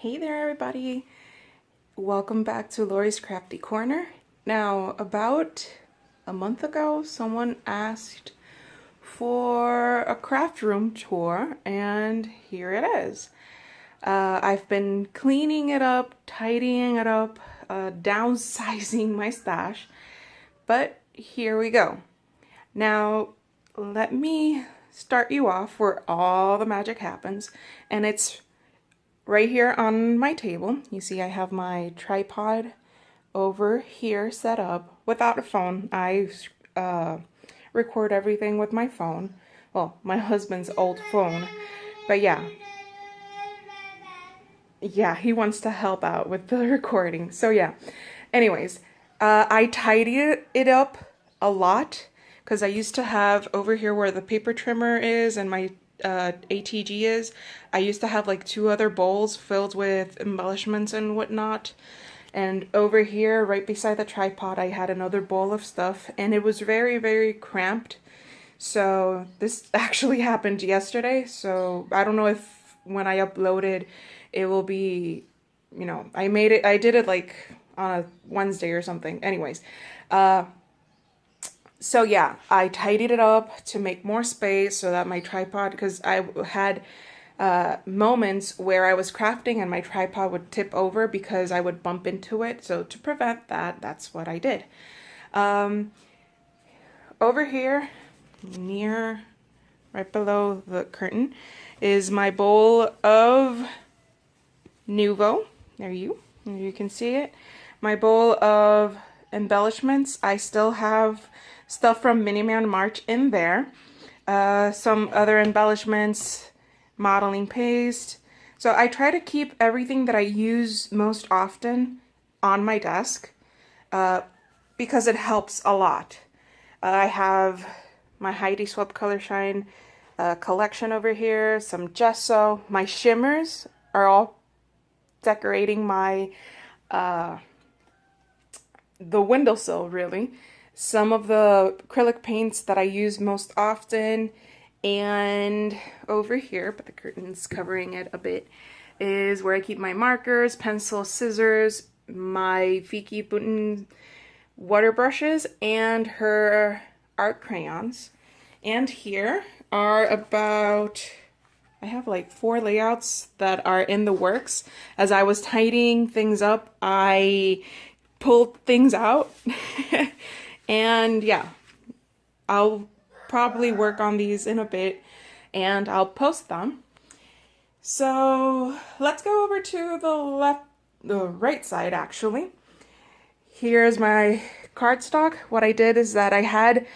Hey there, everybody. Welcome back to Lori's Crafty Corner. Now, about a month ago, someone asked for a craft room tour, and here it is. I've been cleaning it up, tidying it up, downsizing my stash, but here we go. Now, let me start you off where all the magic happens, and it's right here on my table. You see I have my tripod over here set up without a phone. I record everything with my phone. Well, my husband's old phone. But yeah, he wants to help out with the recording. So yeah, anyways, I tidied it up a lot because I used to have over here where the paper trimmer is and my ATG is, I used to have like two other bowls filled with embellishments and whatnot. And over here, right beside the tripod, I had another bowl of stuff, and it was very, very cramped. So this actually happened yesterday. So I don't know if when I uploaded, it will be, I did it like on a Wednesday or something. Anyways, so yeah, I tidied it up to make more space so that my tripod, because I had moments where I was crafting and my tripod would tip over because I would bump into it. So to prevent that, that's what I did. Over here, right below the curtain, is my bowl of Nuvo. There you can see it. My bowl of embellishments. I still have stuff from Miniman March in there. Some other embellishments, modeling paste. So I try to keep everything that I use most often on my desk because it helps a lot. I have my Heidi Swapp Color Shine collection over here, some gesso. My shimmers are all decorating my the windowsill, really. Some of the acrylic paints that I use most often, and over here, but the curtain's covering it a bit, is where I keep my markers, pencils, scissors, my Vicky Button water brushes, and her art crayons. And here are I have like 4 layouts that are in the works. As I was tidying things up, I pulled things out. And yeah, I'll probably work on these in a bit and I'll post them. So let's go over to the right side actually. Here's my cardstock. What I did is that I had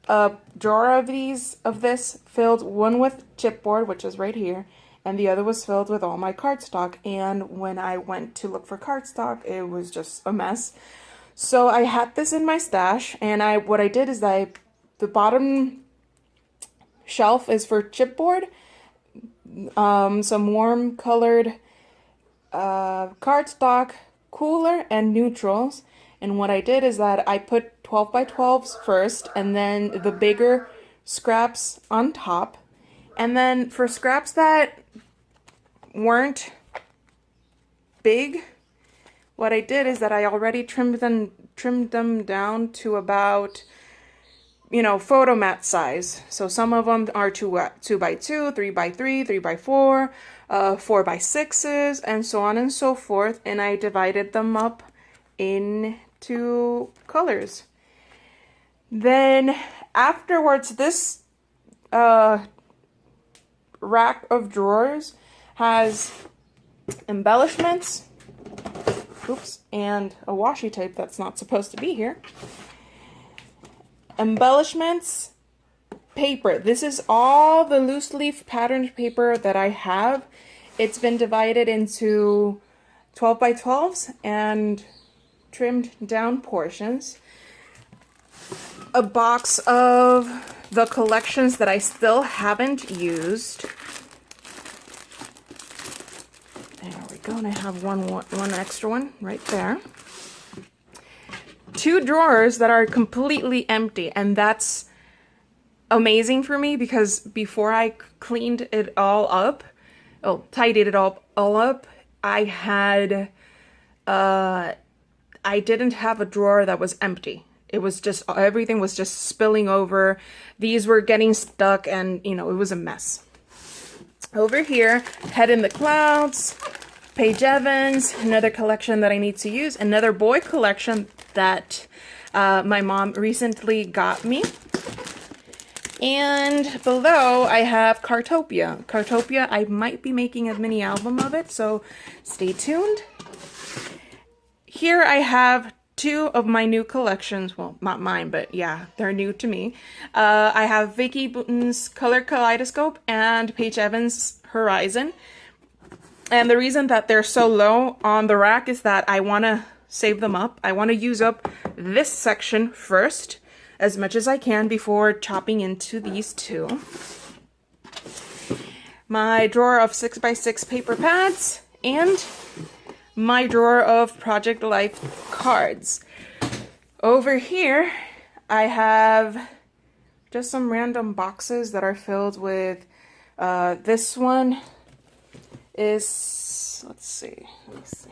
a drawer of this filled, one with chipboard, which is right here, and the other was filled with all my cardstock. And when I went to look for cardstock, it was just a mess. So I had this in my stash, and what I did is that the bottom shelf is for chipboard, some warm colored cardstock, cooler, and neutrals. And what I did is that I put 12 by 12s first, and then the bigger scraps on top. And then for scraps that weren't big, what I did is that I already trimmed them down to about, photo mat size. So some of them are 2 by 2, 3 by 3, 3 by 4, 4 by 6s, and so on and so forth. And I divided them up into colors. Then afterwards, this rack of drawers has embellishments, and a washi tape that's not supposed to be here. Embellishments, paper. This is all the loose leaf patterned paper that I have. It's been divided into 12 by 12s and trimmed down portions. A box of the collections that I still haven't used. There we go, and I have one extra one right there. 2 drawers that are completely empty, and that's amazing for me because before I cleaned it all up, tidied it all up, I had, I didn't have a drawer that was empty. It was just, everything was just spilling over. These were getting stuck and, you know, it was a mess. Over here, Head in the Clouds, Paige Evans, another collection that I need to use, another boy collection that my mom recently got me. And below I have Cartopia. Cartopia, I might be making a mini album of it, so stay tuned. Here I have two of my new collections. Well, not mine, but yeah, they're new to me. I have Vicki Boutin's Color Kaleidoscope and Paige Evans' Horizon. And the reason that they're so low on the rack is that I want to save them up. I want to use up this section first as much as I can before chopping into these two. My drawer of 6x6 paper pads and my drawer of Project Life cards. Over here, I have just some random boxes that are filled with, this one is, let me see.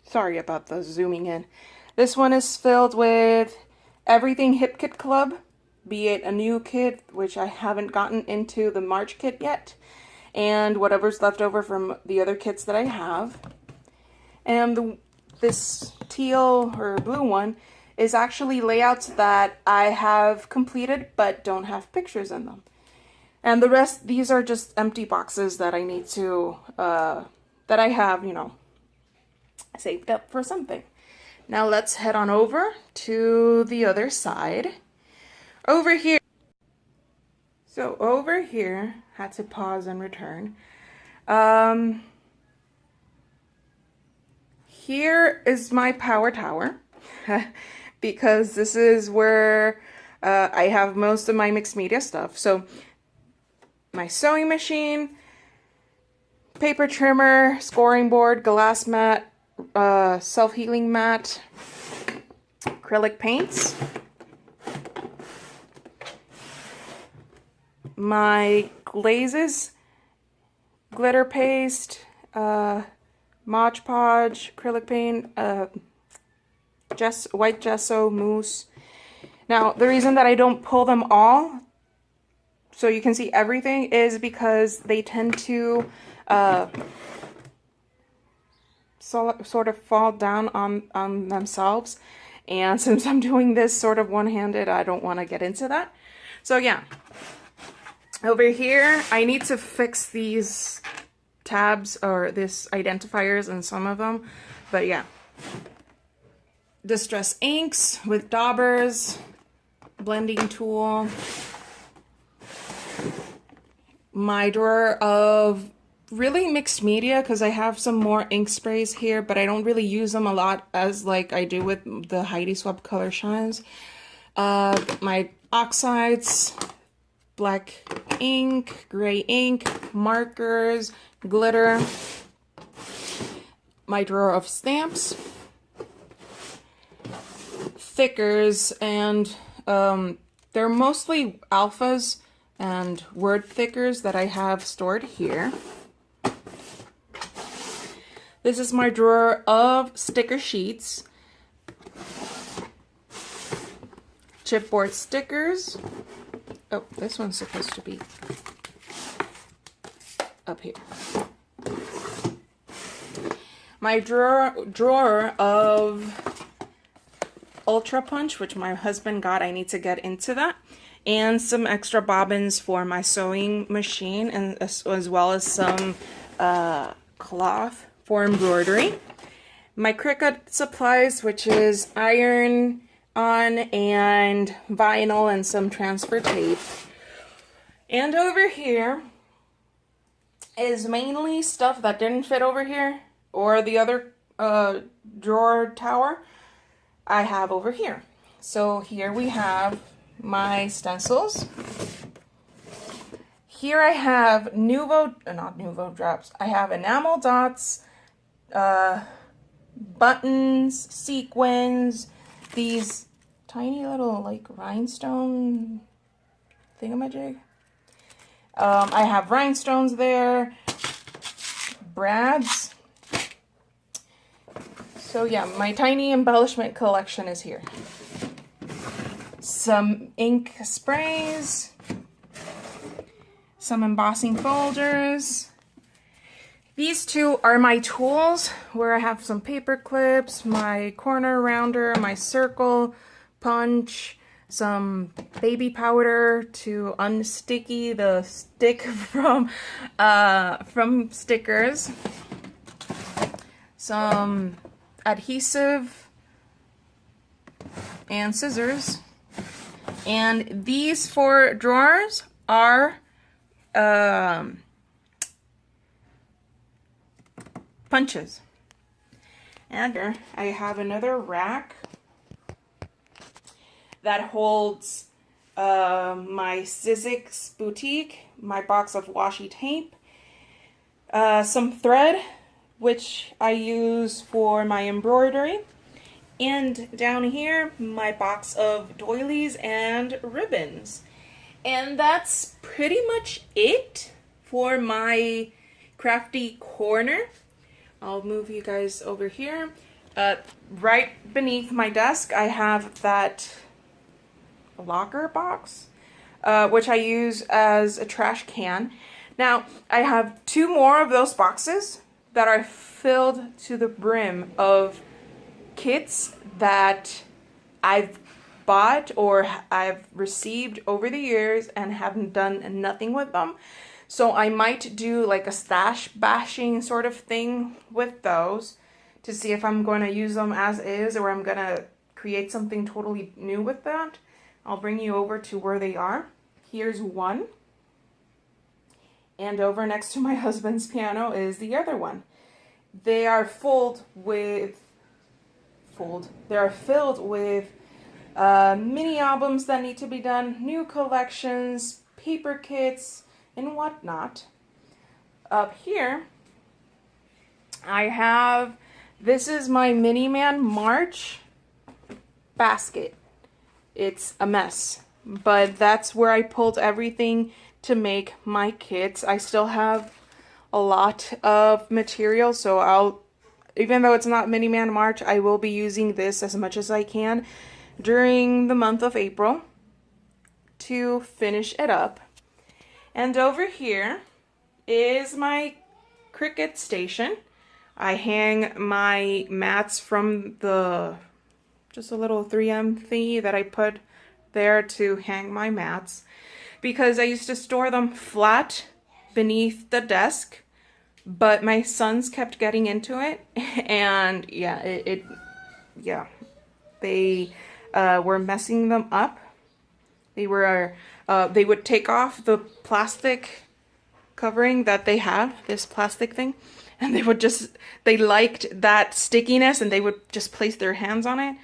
Sorry about the zooming in. This one is filled with everything Hip Kit Club, be it a new kit, which I haven't gotten into the March kit yet, and whatever's left over from the other kits that I have. And this teal or blue one is actually layouts that I have completed but don't have pictures in them. And the rest, these are just empty boxes that I need to, that I have, you know, saved up for something. Now let's head on over to the other side. Over here, had to pause and return. Here is my power tower because this is where I have most of my mixed media stuff. So my sewing machine, paper trimmer, scoring board, glass mat, self-healing mat, acrylic paints, my glazes, glitter paste, Mod Podge, acrylic paint, white gesso, mousse. Now, the reason that I don't pull them all so you can see everything is because they tend to sort of fall down on themselves. And since I'm doing this sort of one-handed, I don't want to get into that. So yeah, over here, I need to fix these tabs or this identifiers in some of them, but yeah. Distress inks with daubers, blending tool, my drawer of really mixed media because I have some more ink sprays here, but I don't really use them a lot as like I do with the Heidi Swapp Color Shines. My oxides, black ink, gray ink, markers, glitter, my drawer of stamps, thickers, and they're mostly alphas and word thickers that I have stored here. This is my drawer of sticker sheets, chipboard stickers. Oh, this one's supposed to be up here. My drawer of Ultra Punch, which my husband got. I need to get into that. And some extra bobbins for my sewing machine, and as well as some cloth for embroidery. My Cricut supplies, which is iron on and vinyl and some transfer tape. And over here is mainly stuff that didn't fit over here or the other drawer tower I have over here. So here we have my stencils. Here I have not Nuvo drops. I have enamel dots, buttons, sequins, these tiny little like rhinestone thingamajig. I have rhinestones there, brads. So yeah, my tiny embellishment collection is here. Some ink sprays, some embossing folders. These two are my tools, where I have some paper clips, my corner rounder, my circle punch, some baby powder to unsticky the stick from stickers, some adhesive, and scissors. And these 4 drawers are punches. And here I have another rack that holds my Sizzix Boutique, my box of washi tape, some thread, which I use for my embroidery, and down here, my box of doilies and ribbons. And that's pretty much it for my crafty corner. I'll move you guys over here. Right beneath my desk, I have that locker box, which I use as a trash can. Now, I have 2 more of those boxes that are filled to the brim of kits that I've bought or I've received over the years and haven't done nothing with them. So I might do like a stash bashing sort of thing with those to see if I'm going to use them as is or I'm going to create something totally new with that. I'll bring you over to where they are. Here's one. And over next to my husband's piano is the other one. They are filled with mini albums that need to be done, new collections, paper kits, and whatnot. Up here, I have, this is my Miniman March basket. It's a mess, but that's where I pulled everything to make my kits. I still have a lot of material, so even though it's not Miniman March, I will be using this as much as I can during the month of April to finish it up. And over here is my Cricut station. I hang my mats from just a little 3M thingy that I put there to hang my mats, because I used to store them flat beneath the desk, but my sons kept getting into it, and yeah, they were messing them up. They would take off the plastic covering that they have, this plastic thing, and they liked that stickiness, and they would just place their hands on it.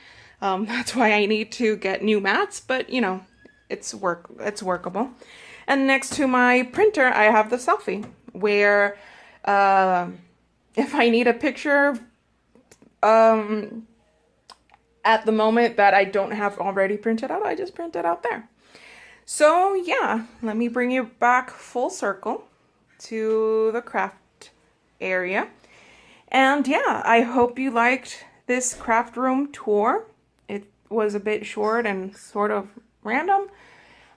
That's why I need to get new mats, but you know, it's workable. And next to my printer, I have the Selfie, where if I need a picture at the moment that I don't have already printed out, I just print it out there. So yeah, let me bring you back full circle to the craft area. And yeah, I hope you liked this craft room tour. It was a bit short and sort of random,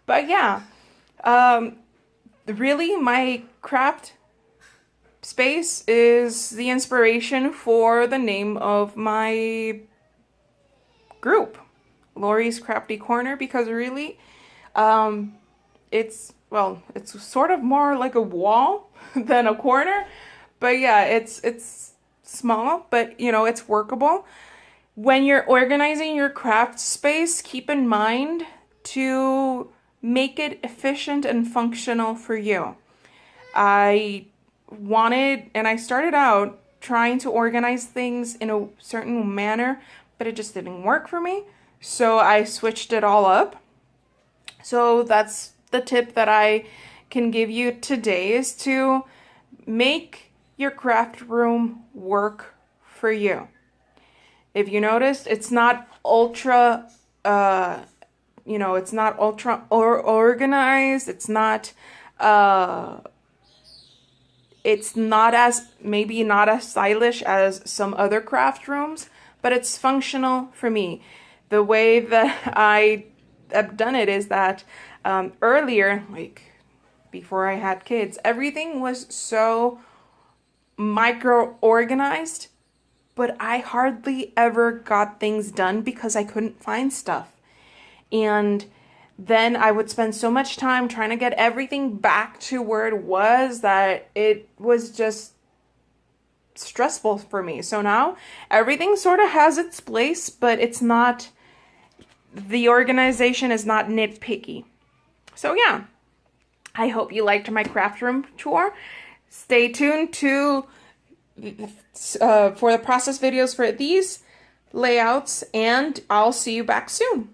but yeah, really my craft space is the inspiration for the name of my group, Lori's Crafty Corner, because really it's sort of more like a wall than a corner, but yeah, it's small, but you know, it's workable. When you're organizing your craft space, keep in mind to make it efficient and functional for you. I started out trying to organize things in a certain manner, but it just didn't work for me. So I switched it all up. So that's the tip that I can give you today, is to make your craft room work for you. If you noticed, it's not ultra, it's not ultra organized. It's not It's not as, maybe not as stylish as some other craft rooms, but it's functional for me. The way that I have done it is that earlier, like before I had kids, everything was so micro organized, but I hardly ever got things done because I couldn't find stuff. And then I would spend so much time trying to get everything back to where it was that it was just stressful for me. So now everything sort of has its place, but it's not, the organization is not nitpicky. So yeah, I hope you liked my craft room tour. Stay tuned to for the process videos for these layouts, and I'll see you back soon.